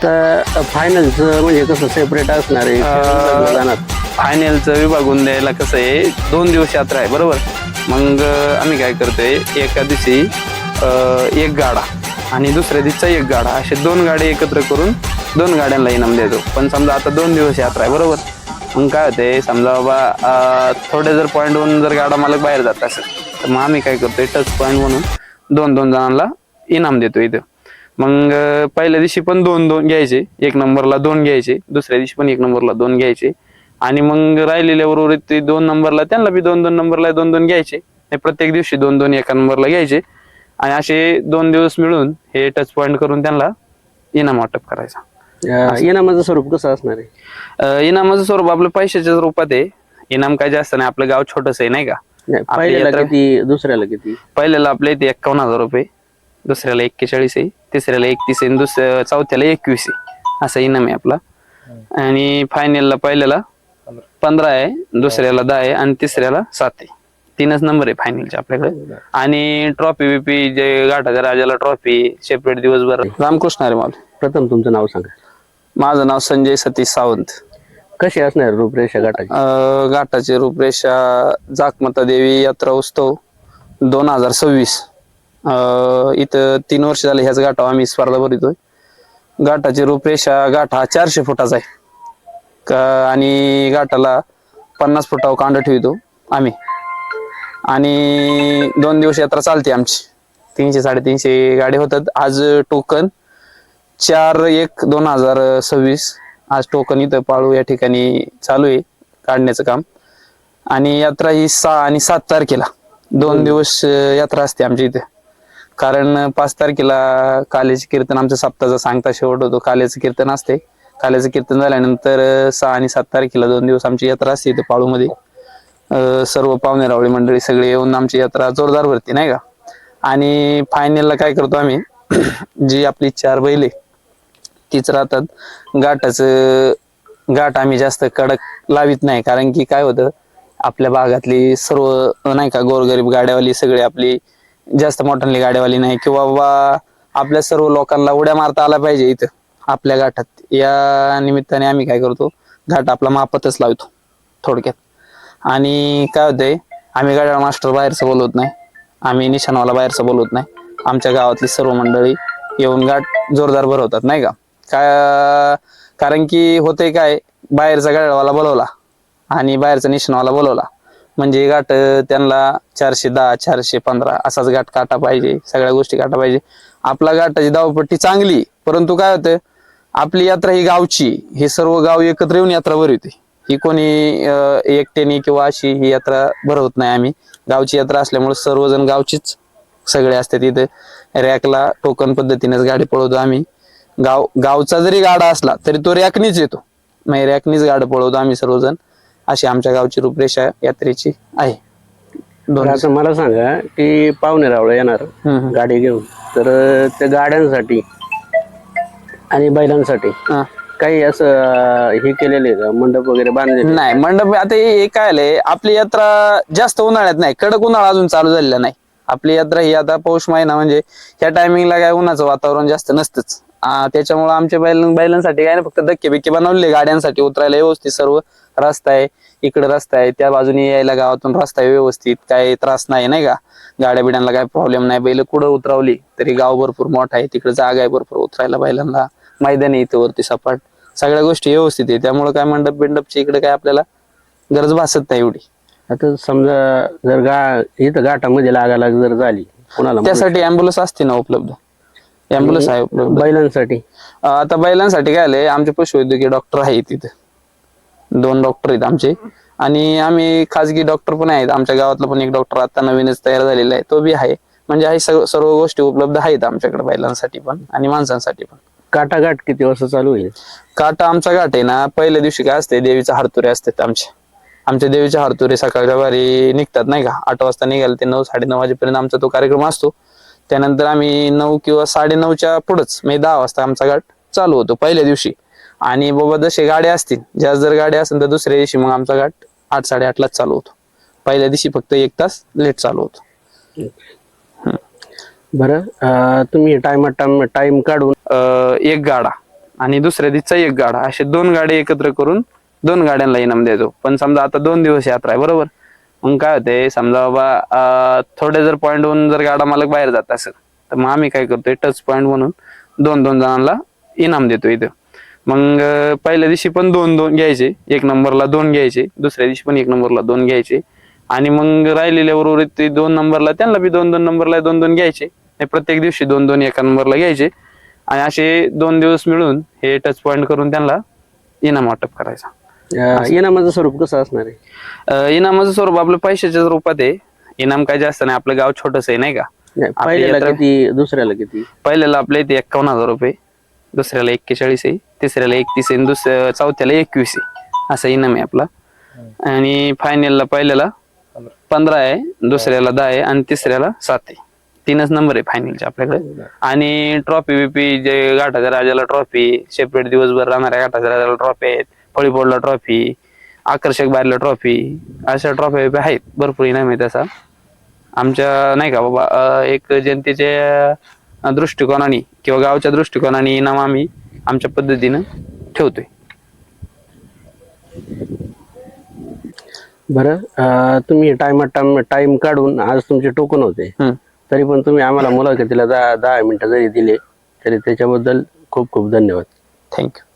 तर फायनलचं म्हणजे कसं सेपरेट असणार आहे? फायनलचं विभागून द्यायला कसं आहे, 2 दिवस यात्रा आहे बरोबर. मग आम्ही काय करतोय, एका दिवशी एक गाडा आणि दुसऱ्या दिवशीचा एक गाडा, असे 2 गाडे एकत्र करून 2 गाड्यांना इनाम देतो. पण समजा आता 2 दिवस यात्रा आहे बरोबर, मग काय होते समजा बाबा थोडे जर पॉईंट होऊन जर गाडा मालक बाहेर जात असेल तर मग आम्ही काय करतोय, टच पॉईंट म्हणून 2-2 जणांना इनाम देतो इथं. मग पहिल्या दिवशी पण 2-2 घ्यायचे, 1 नंबरला 2 घ्यायचे, दुसऱ्या दिवशी पण 1 नंबरला 2 घ्यायचे आणि मग राहिलेल्या बरोबर ते 2 नंबरला त्यांना बी 2-2 नंबरला 2-2 घ्यायचे. प्रत्येक दिवशी 2-2 एका नंबरला घ्यायचे आणि असे 2 दिवस मिळून हे टच पॉईंट करून त्यांना इनाम वाटप करायचा. इनामाचं स्वरूप कसं असणार आहे? इनामाचं स्वरूप आपलं पैशाच्या स्वरूपात आहे. इनाम काय जास्त नाही, आपलं गाव छोटस आहे नाही का. पहिल्याला किती, दुसऱ्याला किती? पहिल्याला आपल्या इथे 51,000 रुपये, दुसऱ्याला 41 आहे, तिसऱ्याला 31 आहे, चौथ्याला 21 आहे, असा इनाम आहे आपला. आणि फायनलला पहिल्याला 15 आहे, दुसऱ्याला 10 आहे आणि तिसऱ्याला 7 आहे. 3च नंबर आहे फायनलचे आपल्याकडे. आणि ट्रॉफी बिपी जे घाटाच्या राजाला ट्रॉफी सेपरेट दिवसभर. रामकृष्ण अरे माल. प्रथम तुमचं नाव सांगा. माझं नाव संजय सतीश सावंत. कशी असणार रूपरेषा घाटाची? घाटाची रूपरेषा जाकमाता देवी यात्रा उत्सव 2026. इथं 3 वर्ष झाले ह्याच घाटावर आम्ही स्पर्धा भरतोय. घाटाची रूपरेषा, घाट हा 400 फुटाचा आहे आणि घाटाला 50 फुटावर कांड ठेवतो आम्ही. आणि 2 दिवस यात्रा चालते आमची. 300-350 गाडी होतात. आज टोकन 4/1/2026 आज टोकन इथं पाळू या ठिकाणी चालू आहे काढण्याचं काम. आणि यात्रा ही 6 आणि 7 तारखेला 2 दिवस यात्रा असते आमच्या इथे. कारण 5 तारखेला काल्याचे कीर्तन, आमच्या सप्ताहाचा सांगता शेवट होतो, काल्याचं कीर्तन असते. काल्याचं कीर्तन झाल्यानंतर 6 आणि 7 तारखेला 2 दिवस आमची यात्रा असते इथे पाळूमध्ये. सर्व पाहुणे रावळी मंडळी सगळे येऊन आमची यात्रा जोरदार भरते नाही का. आणि फायनलला काय करतो आम्ही, जी आपली 4 बैल तीच राहतात. घाट आम्ही जास्त कडक लावित नाही, कारण की काय होतं, आपल्या भागातली सर्व नाही का गोरगरीब गाड्यावाली सगळे, आपली जास्त मोठ्यांनी गाड्यावाली नाही, किंवा बाबा आपल्या सर्व लोकांना उड्या मारता आला पाहिजे इथं आपल्या घाटात. या निमित्ताने आम्ही काय करतो, घाट आपला मापातच लावतो थोडक्यात. आणि काय होतंय, आम्ही गाड्या मास्टर बाहेरचं बोलवत नाही, आम्ही निशाणवाला बाहेरचं बोलवत नाही. आमच्या गावातली सर्व मंडळी येऊन घाट जोरदार भरवतात नाही का. कारण की होतंय काय, बाहेरचा गाड्यावाला बोलवला आणि बाहेरचा निशाणवाला बोलवला म्हणजे घाट त्यांना 410 415 असाच घाट काटा पाहिजे, सगळ्या गोष्टी काटा पाहिजे. आपला घाटाची धावपट्टी चांगली, परंतु काय होतं, आपली यात्रा ही गावची, हे सर्व गाव एकत्र येऊन यात्रा भरवते. ही कोणी एकट्याने किंवा अशी ही यात्रा भरवत नाही आम्ही. गावची यात्रा असल्यामुळे सर्वजण गावचीच सगळे असतात इथे. रॅकला टोकन पद्धतीनेच गाडी पळवतो आम्ही. गावचा जरी गाडा असला तरी तो रॅकनीच येतो, नाही रॅकनीच गाडी पळवतो आम्ही सर्वजण. अशी आमच्या गावची रूपरेषा यात्रेची आहे. आता मला सांगा की पाहुणे रावळे येणार गाडी घेऊन, तर त्या गाड्यांसाठी आणि बैलांसाठी काही असं हे केलेले का, मंडप वगैरे बांधले? नाही, मंडप आता हे काय आलंय, आपली यात्रा जास्त उन्हाळ्यात नाही, कडक उन्हाळा अजून चालू झालेला नाही. आपली यात्रा ही आता पौष महिना, म्हणजे ह्या टायमिंगला काय उन्हाचं वातावरण जास्त नसतंच. त्याच्यामुळे आमच्या बैलांसाठी काय नाही, फक्त धक्के बिक्के बनवले गाड्यांसाठी उतरायला व्यवस्थित, सर्व रस्ता आहे, इकडे रस्ता आहे, त्या बाजूने यायला गावातून रस्ता आहे व्यवस्थित, काही त्रास नाही नाही का. गाड्या बिड्यांना काही प्रॉब्लेम नाही. बैल कुठं उतरवली तरी गाव भरपूर मोठा आहे, तिकडे जागा आहे भरपूर उतरायला बैलांना, मैदान आहे इथं वरती सपाट, सगळ्या गोष्टी व्यवस्थित आहे. त्यामुळे काय मंडप बिंडपची इकडे काय आपल्याला गरज भासत नाही एवढी. आता समजा जर इथं घाटामध्ये लागायला जर झाली कोणाला त्यासाठी अँब्युलन्स असते ना उपलब्ध, अँब्युलन्स आहे उपलब्ध. बैलांसाठी आता बैलांसाठी काय आलंय, आमचे पशुवैद्यकीय डॉक्टर आहेत तिथे, 2 डॉक्टर आहेत आमचे, आणि आम्ही खाजगी डॉक्टर पण आहेत. आमच्या गावातला पण एक डॉक्टर आता नवीनच तयार झालेला आहे, तो बी आहे. म्हणजे आहे सर्व गोष्टी उपलब्ध आहेत आमच्याकडे बैलांसाठी पण आणि माणसांसाठी पण. काटाघाट किती वाजता चालू होईल? काटा आमचा घाट आहे ना, पहिल्या दिवशी काय असते, देवीचे हरतुरे असतात आमच्या देवीचे हरतुरे सकाळच्या वारी निघतात नाही का, 8 वाजता निघाल ते 9-9:30 वाजेपर्यंत आमचा तो कार्यक्रम असतो. त्यानंतर आम्ही 9 किंवा 9:30च्या पुढंच म्हणजे 10 वाजता आमचा घाट चालू होतो पहिल्या दिवशी. आणि बाबा जसे गाड्या असतील, जास्त जर गाड्या असेल तर दुसऱ्या दिवशी मग आमचा घाट 8-8:30लाच चालू होतो. पहिल्या दिवशी फक्त 1 तास लेट चालू होतो. बरं, तुम्ही टाइम काढून एक गाडा आणि दुसऱ्या दिवशीचा एक गाडा, असे 2 गाडे एकत्र करून 2 गाड्यांना इनाम देतो. पण समजा आता 2 दिवस यात्रा आहे बरोबर, मग काय होते, समजा बाबा थोडे जर पॉईंट होऊन जर गाडा मालक बाहेर जात असेल तर मग आम्ही काय करतोय, टच पॉईंट म्हणून 2-2 जणांना इनाम देतो इथं. मग पहिल्या दिवशी पण 2-2 घ्यायचे, 1 नंबरला 2 घ्यायचे, दुसऱ्या दिवशी पण 1 नंबरला 2 घ्यायचे, आणि मग राहिलेल्या उर्वरित ते 2 नंबरला त्यांना बी 2-2 नंबरला 2-2 घ्यायचे. प्रत्येक दिवशी 2-2 एका नंबरला घ्यायचे, आणि असे 2 दिवस मिळून हे टच पॉईंट करून त्यांना इनाम वाटप करायचा. इनामाचं स्वरूप कसं असणार आहे? इनामाचं स्वरूप आपलं पैशाच्या रूपात आहे. इनाम काय जास्त नाही, आपलं गाव छोटस आहे नाही का. पहिल्याला किती, दुसऱ्याला किती? पहिल्याला आपल्या इथे 51,000 रुपये, दुसऱ्याला 41 आहे, तिसऱ्याला 31 आहे, चौथ्याला 21 आहे, असा इनाम आहे आपला. आणि फायनलला पहिल्याला 15 आहे, दुसऱ्याला 10 आहे, आणि तिसऱ्याला 7 आहे. 3च नंबर आहे फायनलचे आपल्याकडे. आणि ट्रॉफी बिपी, जे घाटाच्या राजाला ट्रॉफी, सेपरेट दिवसभर राहणाऱ्या घाटाच्या राजाला ट्रॉफी आहेत, फळीपोडला ट्रॉफी, आकर्षक बाहेरला ट्रॉफी, अशा ट्रॉफी आहेत. भरपूर इनाम आहे तसा आमच्या नाही का बाबा. एक जनतेच्या दृष्टिकोनाने किंवा गावच्या दृष्टिकोनाने इनाम आम्ही आमच्या पद्धतीनं ठेवतोय. बरं, तुम्ही टाइम काढून आज तुमचे टोकन होते, तरी पण तुम्ही आम्हाला मुलाखतीला 10 मिनिटं जरी दिले तरी त्याच्याबद्दल खूप खूप धन्यवाद. थँक्यू.